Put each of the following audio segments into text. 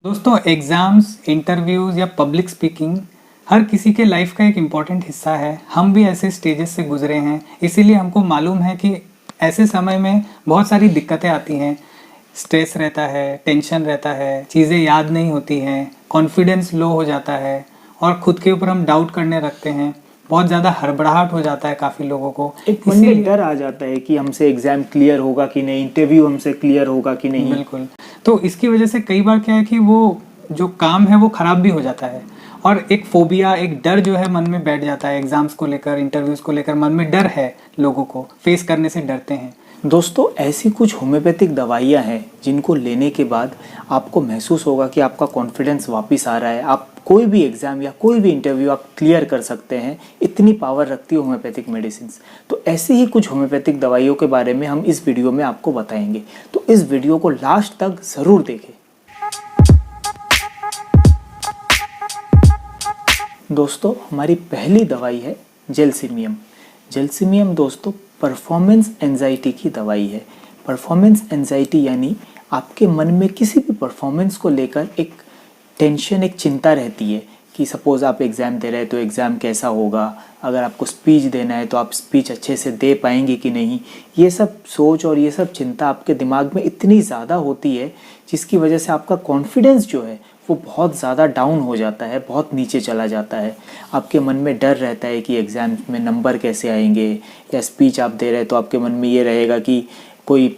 दोस्तों exams, interviews या public speaking हर किसी के लाइफ का एक इम्पॉर्टेंट हिस्सा है। हम भी ऐसे स्टेजेस से गुजरे हैं, इसीलिए हमको मालूम है कि ऐसे समय में बहुत सारी दिक्कतें आती हैं। स्ट्रेस रहता है, टेंशन रहता है, चीज़ें याद नहीं होती हैं, कॉन्फिडेंस लो हो जाता है और खुद के ऊपर हम डाउट करने लगते हैं। बहुत ज़्यादा हड़बड़ाहट हो जाता है काफ़ी लोगों को। एक मन में डर आ जाता है कि हमसे एग्जाम क्लियर होगा कि नहीं, इंटरव्यू हमसे क्लियर होगा कि नहीं। बिल्कुल। तो इसकी वजह से कई बार क्या है कि वो जो काम है वो खराब भी हो जाता है और एक फोबिया, एक डर जो है मन में बैठ जाता है। एग्जाम्स को लेकर, इंटरव्यूज को लेकर मन में डर है, लोगों को फेस करने से डरते हैं। दोस्तों, ऐसी कुछ होम्योपैथिक दवाइयाँ हैं जिनको लेने के बाद आपको महसूस होगा कि आपका कॉन्फिडेंस वापस आ रहा है। आप कोई भी एग्ज़ाम या कोई भी इंटरव्यू आप क्लियर कर सकते हैं। इतनी पावर रखती है होम्योपैथिक मेडिसिन। तो ऐसी ही कुछ होम्योपैथिक दवाइयों के बारे में हम इस वीडियो में आपको बताएंगे। तो इस वीडियो को लास्ट तक ज़रूर देखें। दोस्तों, हमारी पहली दवाई है जेलसिमियम। जेलसिमियम दोस्तों परफॉर्मेंस एंजाइटी की दवाई है। परफॉर्मेंस एंजाइटी यानी आपके मन में किसी भी परफॉर्मेंस को लेकर एक टेंशन, एक चिंता रहती है कि सपोज़ आप एग्ज़ाम दे रहे हैं तो एग्ज़ाम कैसा होगा, अगर आपको स्पीच देना है तो आप स्पीच अच्छे से दे पाएंगे कि नहीं। ये सब सोच और ये सब चिंता आपके दिमाग में इतनी ज़्यादा होती है जिसकी वजह से आपका कॉन्फिडेंस जो है वो बहुत ज़्यादा डाउन हो जाता है, बहुत नीचे चला जाता है। आपके मन में डर रहता है कि एग्ज़ाम में नंबर कैसे आएंगे, या स्पीच आप दे रहे हैं तो आपके मन में ये रहेगा कि कोई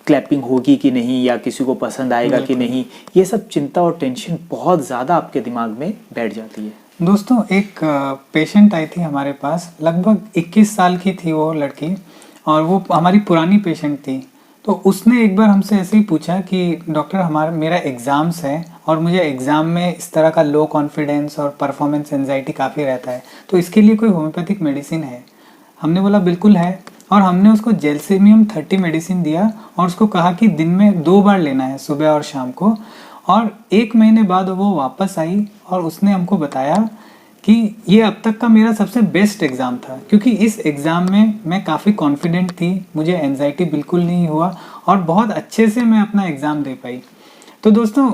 क्लैपिंग होगी कि नहीं, या किसी को पसंद आएगा कि नहीं। ये सब चिंता और टेंशन बहुत ज़्यादा आपके दिमाग में बैठ जाती है। दोस्तों एक पेशेंट आई थी हमारे पास, लगभग 21 साल की थी वो लड़की, और वो हमारी पुरानी पेशेंट थी। तो उसने एक बार हमसे ऐसे ही पूछा कि डॉक्टर मेरा एग्ज़ाम्स है और मुझे एग्ज़ाम में इस तरह का लो कॉन्फिडेंस और परफॉर्मेंस एंजाइटी काफ़ी रहता है, तो इसके लिए कोई होम्योपैथिक मेडिसिन है? हमने बोला बिल्कुल है, और हमने उसको जेलसिमियम 30 मेडिसिन दिया और उसको कहा कि दिन में 2 बार लेना है, सुबह और शाम को। और 1 महीने बाद वो वापस आई और उसने हमको बताया कि ये अब तक का मेरा सबसे बेस्ट एग्ज़ाम था, क्योंकि इस एग्ज़ाम में मैं काफ़ी कॉन्फिडेंट थी, मुझे एंजाइटी बिल्कुल नहीं हुआ और बहुत अच्छे से मैं अपना एग्ज़ाम दे पाई। तो दोस्तों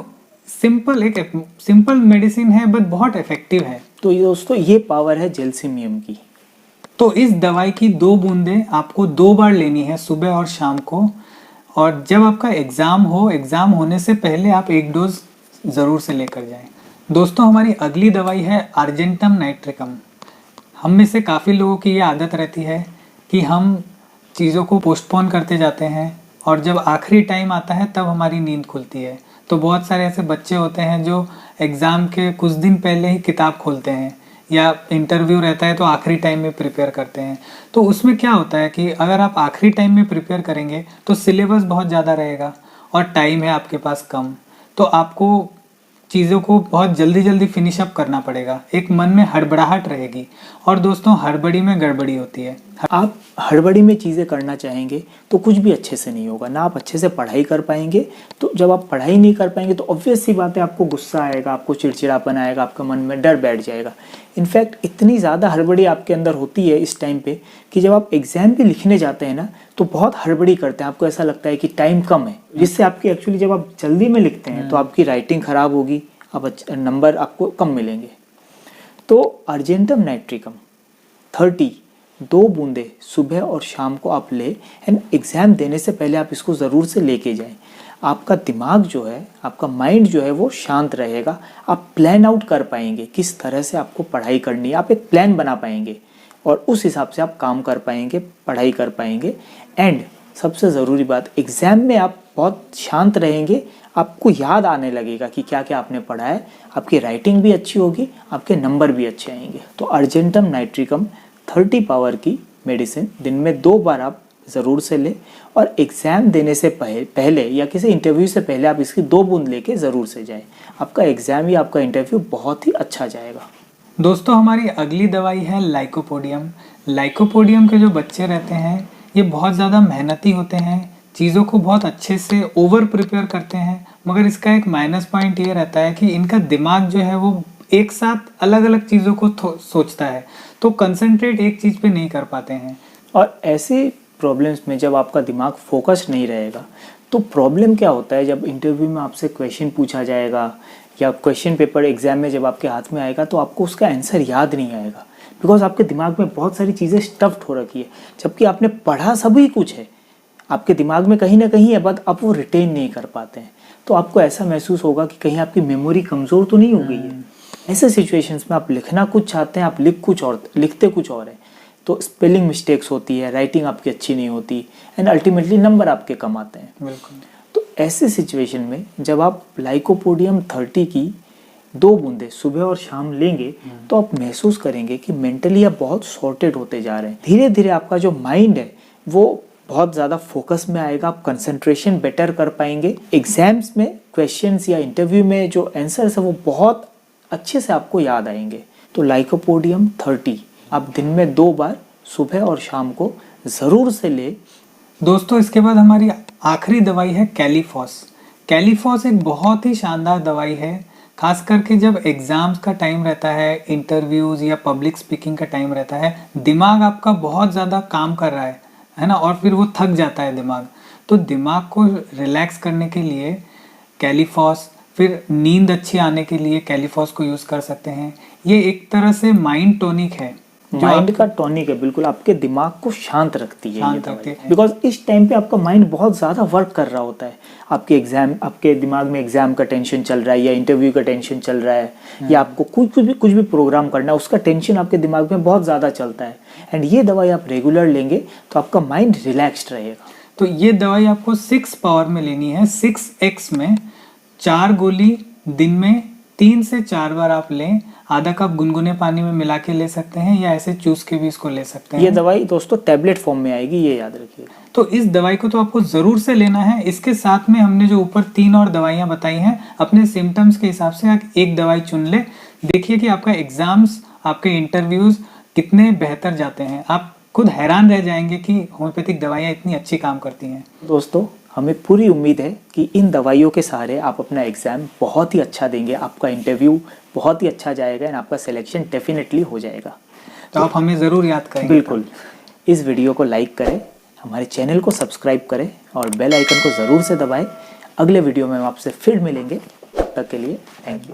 सिंपल मेडिसिन है बट बहुत इफेक्टिव है। तो ये दोस्तों ये पावर है जेलसिमियम की। तो इस दवाई की 2 बूंदें आपको 2 बार लेनी है, सुबह और शाम को। और जब आपका एग्ज़ाम हो, एग्ज़ाम होने से पहले आप 1 डोज ज़रूर से लेकर जाएं। दोस्तों हमारी अगली दवाई है अर्जेंटम नाइट्रिकम। हम में से काफ़ी लोगों की ये आदत रहती है कि हम चीज़ों को पोस्टपोन करते जाते हैं और जब आखिरी टाइम आता है तब हमारी नींद खुलती है। तो बहुत सारे ऐसे बच्चे होते हैं जो एग्ज़ाम के कुछ दिन पहले ही किताब खोलते हैं, या इंटरव्यू रहता है तो आखिरी टाइम में प्रिपेयर करते हैं। तो उसमें क्या होता है कि अगर आप आखिरी टाइम में प्रिपेयर करेंगे तो सिलेबस बहुत ज़्यादा रहेगा और टाइम है आपके पास कम, तो आपको चीज़ों को बहुत जल्दी जल्दी फिनिश अप करना पड़ेगा। एक मन में हड़बड़ाहट रहेगी, और दोस्तों हड़बड़ी में गड़बड़ी होती है। आप हड़बड़ी में चीज़ें करना चाहेंगे तो कुछ भी अच्छे से नहीं होगा, ना आप अच्छे से पढ़ाई कर पाएंगे। तो जब आप पढ़ाई नहीं कर पाएंगे तो ऑब्वियस सी बात है आपको गुस्सा आएगा, आपको चिड़चिड़ापन आएगा, आपके मन में डर बैठ जाएगा। इनफैक्ट इतनी ज़्यादा हड़बड़ी आपके अंदर होती है इस टाइम पे कि जब आप एग्ज़ाम भी लिखने जाते हैं ना तो बहुत हड़बड़ी करते हैं। आपको ऐसा लगता है कि टाइम कम है, जिससे आपकी एक्चुअली जब आप जल्दी में लिखते हैं तो आपकी राइटिंग ख़राब होगी, अब नंबर आपको कम मिलेंगे। तो अर्जेंटम नाइट्रिकम 30 2 बूंदे सुबह और शाम को आप ले, एंड एग्ज़ाम देने से पहले आप इसको ज़रूर से लेके जाएं। आपका दिमाग जो है, आपका माइंड जो है वो शांत रहेगा। आप प्लान आउट कर पाएंगे किस तरह से आपको पढ़ाई करनी है, आप एक प्लान बना पाएंगे और उस हिसाब से आप काम कर पाएंगे, पढ़ाई कर पाएंगे। एंड सबसे ज़रूरी बात, एग्ज़ाम में आप बहुत शांत रहेंगे, आपको याद आने लगेगा कि क्या क्या आपने पढ़ा है, आपकी राइटिंग भी अच्छी होगी, आपके नंबर भी अच्छे आएंगे। तो अर्जेंटम नाइट्रिकम 30 पावर की मेडिसिन दिन में 2 बार आप ज़रूर से लें, और एग्ज़ाम देने से पहले या किसी इंटरव्यू से पहले आप इसकी 2 बूंद लेके ज़रूर से जाएं। आपका एग्ज़ाम या आपका इंटरव्यू बहुत ही अच्छा जाएगा। दोस्तों हमारी अगली दवाई है लाइकोपोडियम। लाइकोपोडियम के जो बच्चे रहते हैं ये बहुत ज़्यादा मेहनती होते हैं, चीज़ों को बहुत अच्छे से ओवर प्रिपेयर करते हैं, मगर इसका एक माइनस पॉइंट ये रहता है कि इनका दिमाग जो है वो एक साथ अलग अलग चीज़ों को सोचता है, तो कंसंट्रेट एक चीज़ पे नहीं कर पाते हैं। और ऐसे प्रॉब्लम्स में जब आपका दिमाग फोकस नहीं रहेगा तो प्रॉब्लम क्या होता है, जब इंटरव्यू में आपसे क्वेश्चन पूछा जाएगा या क्वेश्चन पेपर एग्जाम में जब आपके हाथ में आएगा तो आपको उसका आंसर याद नहीं आएगा, बिकॉज आपके दिमाग में बहुत सारी चीज़ें स्टफ्ड हो रखी है, जबकि आपने पढ़ा सभी कुछ है, आपके दिमाग में कहीं ना कहीं है, बट आप वो रिटेन नहीं कर पाते हैं। तो आपको ऐसा महसूस होगा कि कहीं आपकी मेमोरी कमज़ोर तो नहीं हो गई है। ऐसे सिचुएशंस में आप लिखना कुछ चाहते हैं, आप लिखते कुछ और है, तो स्पेलिंग मिस्टेक्स होती है, राइटिंग आपकी अच्छी नहीं होती, एंड अल्टीमेटली नंबर आपके कम आते हैं। बिल्कुल। तो ऐसे सिचुएशन में जब आप लाइकोपोडियम 30 की 2 बूंदे सुबह और शाम लेंगे तो आप महसूस करेंगे कि मेंटली आप बहुत सॉर्टेड होते जा रहे हैं। धीरे धीरे आपका जो माइंड है वो बहुत ज़्यादा फोकस में आएगा, आप कंसंट्रेशन बेटर कर पाएंगे। एग्जाम्स में क्वेश्चंस या इंटरव्यू में जो आंसर्स है वो बहुत अच्छे से आपको याद आएंगे। तो लाइकोपोडियम 30 आप दिन में 2 बार सुबह और शाम को ज़रूर से ले। दोस्तों इसके बाद हमारी आखिरी दवाई है कैलीफॉस। कैलीफॉस एक बहुत ही शानदार दवाई है, खास करके जब एग्जाम्स का टाइम रहता है, इंटरव्यूज या पब्लिक स्पीकिंग का टाइम रहता है, दिमाग आपका बहुत ज़्यादा काम कर रहा है ना, और फिर वो थक जाता है दिमाग। तो दिमाग को रिलैक्स करने के लिए कैलीफॉस, फिर नींद अच्छी आने के लिए कैलीफॉस को यूज़ कर सकते हैं। ये एक तरह से माइंड टॉनिक है, माइंड का टॉनिक है, बिल्कुल आपके दिमाग को शांत रखती है, शांत रखती है। बिकॉज इस टाइम पे आपका माइंड बहुत ज़्यादा वर्क कर रहा होता है। आपके दिमाग में एग्जाम का टेंशन चल रहा है या इंटरव्यू का टेंशन चल रहा है या आपको कुछ भी प्रोग्राम करना है, उसका टेंशन आपके दिमाग में बहुत ज़्यादा चलता है। एंड ये दवाई आप रेगुलर लेंगे तो आपका माइंड रिलैक्स्ड रहेगा। तो ये दवाई आपको 6 पावर में लेनी है, 6x में। 4 गोली दिन में 3 से 4 बार आप लें। आधा कप गुनगुने पानी में मिला के ले सकते हैं या ऐसे चूस के भी इसको ले सकते हैं। ये दवाई दोस्तों टैबलेट फॉर्म में आएगी, ये याद रखिएगा। तो इस दवाई को तो आपको ज़रूर से लेना है। इसके साथ में हमने जो ऊपर 3 और दवाइयाँ बताई हैं, अपने सिम्टम्स के हिसाब से एक दवाई चुन ले। देखिए कि आपका एग्जाम्स, आपके इंटरव्यूज़ कितने बेहतर जाते हैं। आप खुद हैरान रह जाएंगे कि होम्योपैथिक दवाइयाँ इतनी अच्छी काम करती हैं। दोस्तों हमें पूरी उम्मीद है कि इन दवाइयों के सहारे आप अपना एग्ज़ाम बहुत ही अच्छा देंगे, आपका इंटरव्यू बहुत ही अच्छा जाएगा एंड आपका सिलेक्शन डेफिनेटली हो जाएगा। तो आप हमें ज़रूर याद करेंगे। बिल्कुल। इस वीडियो को लाइक करें, हमारे चैनल को सब्सक्राइब करें और बेल आइकन को ज़रूर से दबाएं। अगले वीडियो में हम आपसे फिर मिलेंगे, तब तक के लिए थैंक यू।